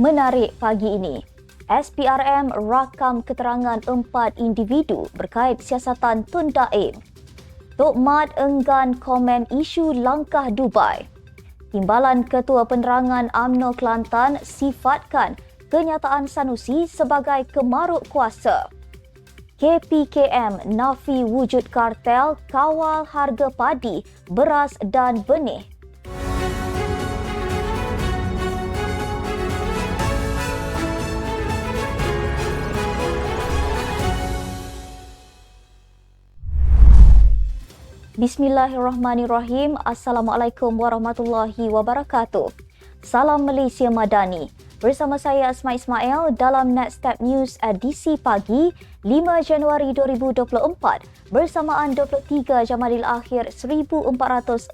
menarik pagi ini. SPRM rakam keterangan 4 individu berkait siasatan Tun Daim. Tok Mat enggan komen isu langkah Dubai. Timbalan Ketua Penerangan UMNO Kelantan sifatkan kenyataan Sanusi sebagai kemaruk kuasa. KPKM nafi wujud kartel kawal harga padi, beras dan benih. Bismillahirrahmanirrahim. Assalamualaikum warahmatullahi wabarakatuh. Salam Malaysia Madani. Bersama saya Asma Ismail dalam Nextstep News edisi pagi 5 Januari 2024 bersamaan 23 Jamadil Akhir 1445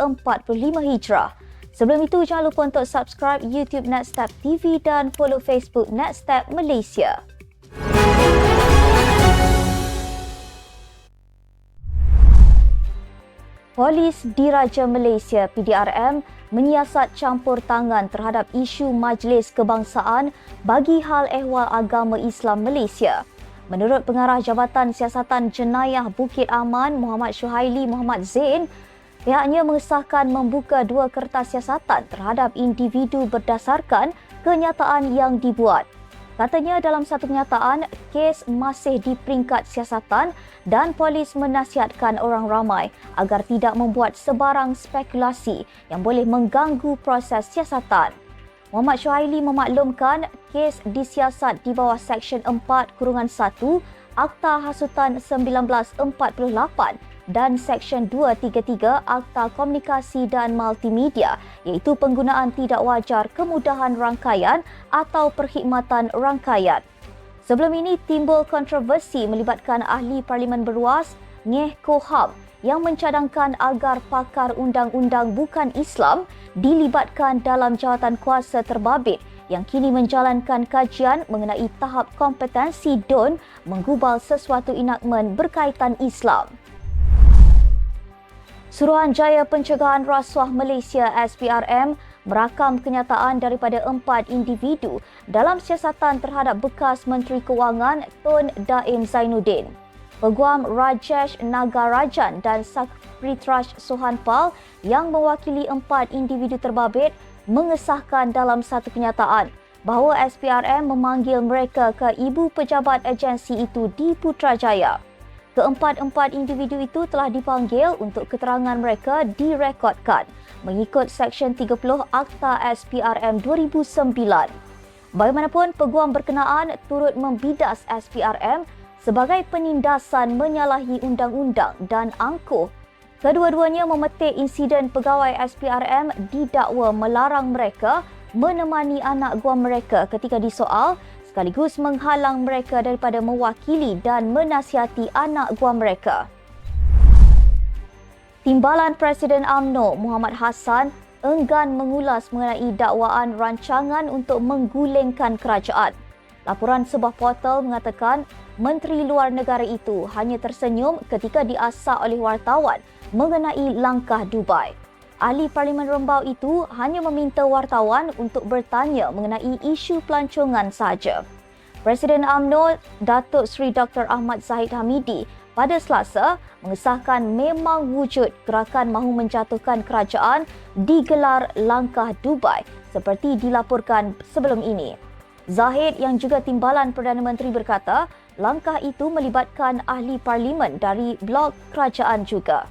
Hijrah. Sebelum itu jangan lupa untuk subscribe YouTube Nextstep TV dan follow Facebook Nextstep Malaysia. Polis Diraja Malaysia PDRM menyiasat campur tangan terhadap isu Majlis Kebangsaan bagi hal ehwal agama Islam Malaysia. Menurut Pengarah Jabatan Siasatan Jenayah Bukit Aman Muhammad Syuhaili Muhammad Zain, pihaknya mengesahkan membuka 2 kertas siasatan terhadap individu berdasarkan kenyataan yang dibuat. Katanya dalam satu kenyataan, kes masih di peringkat siasatan dan polis menasihatkan orang ramai agar tidak membuat sebarang spekulasi yang boleh mengganggu proses siasatan. Muhammad Syuhaili memaklumkan kes disiasat di bawah Seksyen 4-1 Akta Hasutan 1948 dan Seksyen 233 Akta Komunikasi dan Multimedia iaitu penggunaan tidak wajar kemudahan rangkaian atau perkhidmatan rangkaian. Sebelum ini timbul kontroversi melibatkan ahli Parlimen Beruas Ngeh Koham yang mencadangkan agar pakar undang-undang bukan Islam dilibatkan dalam jawatan kuasa terbabit yang kini menjalankan kajian mengenai tahap kompetensi DUN menggubal sesuatu enakmen berkaitan Islam. Suruhanjaya Pencegahan Rasuah Malaysia SPRM merakam kenyataan daripada 4 individu dalam siasatan terhadap bekas Menteri Kewangan Tun Daim Zainuddin. Peguam Rajesh Nagarajan dan Sakritraj Sohanpal yang mewakili 4 individu terbabit mengesahkan dalam satu kenyataan bahawa SPRM memanggil mereka ke ibu pejabat agensi itu di Putrajaya. Keempat-empat individu itu telah dipanggil untuk keterangan mereka direkodkan mengikut Seksyen 30 Akta SPRM 2009. Bagaimanapun, peguam berkenaan turut membidas SPRM sebagai penindasan menyalahi undang-undang dan angkuh. Kedua-duanya memetik insiden pegawai SPRM didakwa melarang mereka menemani anak guam mereka ketika disoal sekaligus menghalang mereka daripada mewakili dan menasihati anak guam mereka. Timbalan Presiden UMNO Muhammad Hassan enggan mengulas mengenai dakwaan rancangan untuk menggulingkan kerajaan. Laporan sebuah portal mengatakan Menteri Luar Negara itu hanya tersenyum ketika diasak oleh wartawan mengenai langkah Dubai. Ahli Parlimen Rembau itu hanya meminta wartawan untuk bertanya mengenai isu pelancongan sahaja. Presiden UMNO Datuk Seri Dr. Ahmad Zahid Hamidi pada Selasa mengesahkan memang wujud gerakan mahu menjatuhkan kerajaan digelar langkah Dubai seperti dilaporkan sebelum ini. Zahid yang juga timbalan Perdana Menteri berkata langkah itu melibatkan ahli parlimen dari blok kerajaan juga.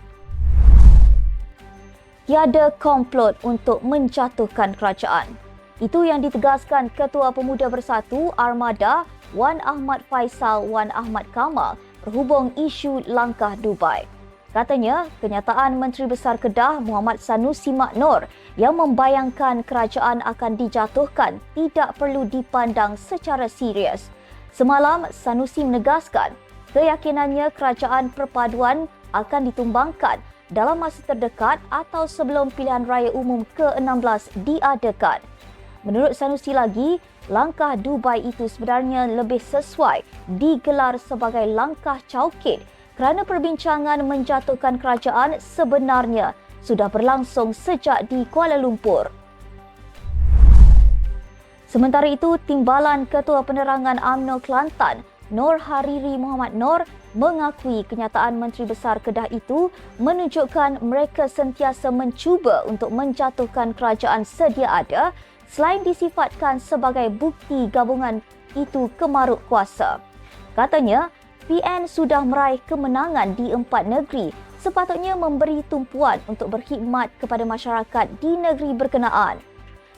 Tiada komplot untuk menjatuhkan kerajaan. Itu yang ditegaskan Ketua Pemuda Bersatu Armada Wan Ahmad Faisal Wan Ahmad Kamal berhubung isu langkah Dubai. Katanya, kenyataan Menteri Besar Kedah Muhammad Sanusi Maknor yang membayangkan kerajaan akan dijatuhkan tidak perlu dipandang secara serius. Semalam, Sanusi menegaskan keyakinannya kerajaan perpaduan akan ditumbangkan dalam masa terdekat atau sebelum pilihan raya umum ke-16 diadakan. Menurut Sanusi lagi, langkah Dubai itu sebenarnya lebih sesuai digelar sebagai langkah caukit kerana perbincangan menjatuhkan kerajaan sebenarnya sudah berlangsung sejak di Kuala Lumpur. Sementara itu, Timbalan Ketua Penerangan UMNO Kelantan, Nur Hariri Muhammad Nur, mengakui kenyataan Menteri Besar Kedah itu menunjukkan mereka sentiasa mencuba untuk menjatuhkan kerajaan sedia ada selain disifatkan sebagai bukti gabungan itu kemaruk kuasa. Katanya, PN sudah meraih kemenangan di 4 negeri, sepatutnya memberi tumpuan untuk berkhidmat kepada masyarakat di negeri berkenaan.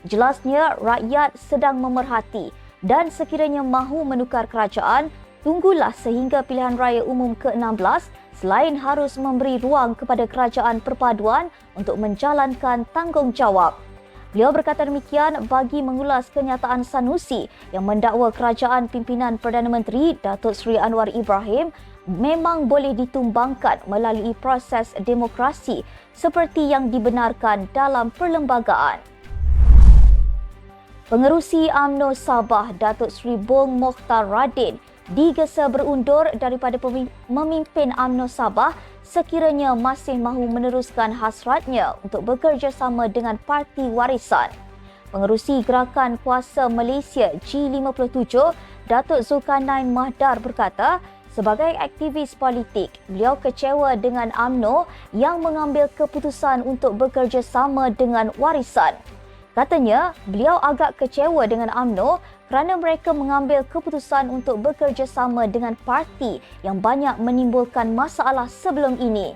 Jelasnya, rakyat sedang memerhati dan sekiranya mahu menukar kerajaan, tunggulah sehingga pilihan raya umum ke-16 selain harus memberi ruang kepada kerajaan perpaduan untuk menjalankan tanggungjawab. Beliau berkata demikian bagi mengulas kenyataan Sanusi yang mendakwa kerajaan pimpinan Perdana Menteri Datuk Seri Anwar Ibrahim memang boleh ditumbangkan melalui proses demokrasi seperti yang dibenarkan dalam perlembagaan. Pengerusi UMNO Sabah Datuk Seri Bong Mokhtar Radin digesa berundur daripada memimpin UMNO Sabah sekiranya masih mahu meneruskan hasratnya untuk bekerjasama dengan Parti Warisan. Pengerusi Gerakan Kuasa Malaysia G57 Datuk Zulkarnain Mahdar berkata, sebagai aktivis politik, beliau kecewa dengan UMNO yang mengambil keputusan untuk bekerjasama dengan Warisan. Katanya, beliau agak kecewa dengan UMNO kerana mereka mengambil keputusan untuk bekerjasama dengan parti yang banyak menimbulkan masalah sebelum ini.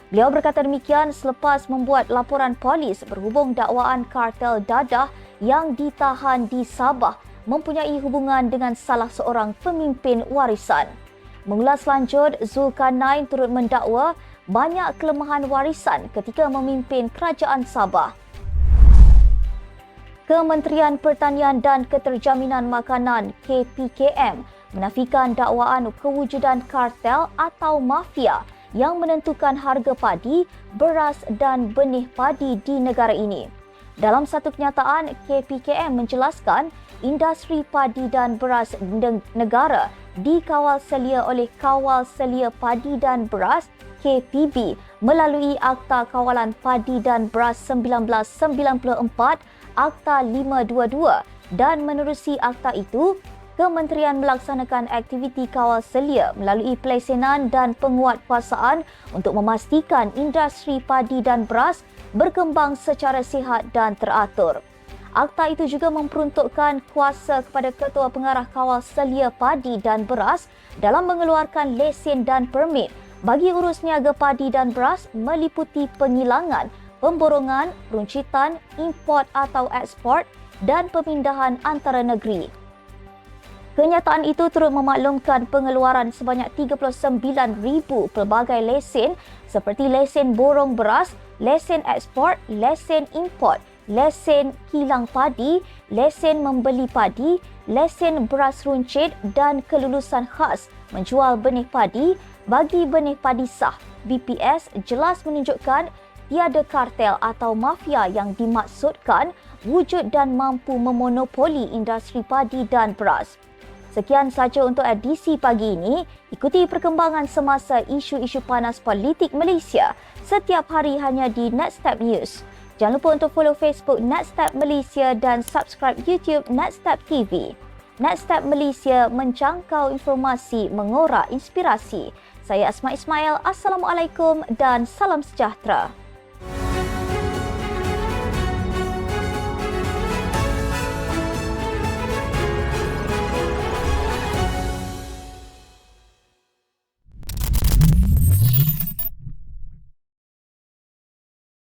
Beliau berkata demikian selepas membuat laporan polis berhubung dakwaan kartel dadah yang ditahan di Sabah mempunyai hubungan dengan salah seorang pemimpin Warisan. Mengulas lanjut, Zulkarnain turut mendakwa banyak kelemahan Warisan ketika memimpin kerajaan Sabah. Kementerian Pertanian dan Keterjaminan Makanan KPKM menafikan dakwaan kewujudan kartel atau mafia yang menentukan harga padi, beras dan benih padi di negara ini. Dalam satu kenyataan, KPKM menjelaskan industri padi dan beras negara dikawal selia oleh Kawal Selia Padi dan Beras KPB melalui Akta Kawalan Padi dan Beras 1994 Akta 522 dan menerusi akta itu, Kementerian melaksanakan aktiviti kawal selia melalui pelesenan dan penguatkuasaan untuk memastikan industri padi dan beras berkembang secara sihat dan teratur. Akta itu juga memperuntukkan kuasa kepada Ketua Pengarah Kawal Selia Padi dan Beras dalam mengeluarkan lesen dan permit bagi urus niaga padi dan beras meliputi pengilangan, pemborongan, peruncitan, import atau ekspor dan pemindahan antara negeri. Kenyataan itu turut memaklumkan pengeluaran sebanyak 39,000 pelbagai lesen seperti lesen borong beras, lesen ekspor, lesen import, lesen kilang padi, lesen membeli padi, lesen beras runcit dan kelulusan khas menjual benih padi bagi benih padi sah. BPS jelas menunjukkan tiada kartel atau mafia yang dimaksudkan wujud dan mampu memonopoli industri padi dan beras. Sekian sahaja untuk edisi pagi ini. Ikuti perkembangan semasa isu-isu panas politik Malaysia setiap hari hanya di Netstep News. Jangan lupa untuk follow Facebook Netstep Malaysia dan subscribe YouTube Netstep TV. Netstep Malaysia menjangkau informasi, mengorak inspirasi. Saya Asma Ismail. Assalamualaikum dan salam sejahtera.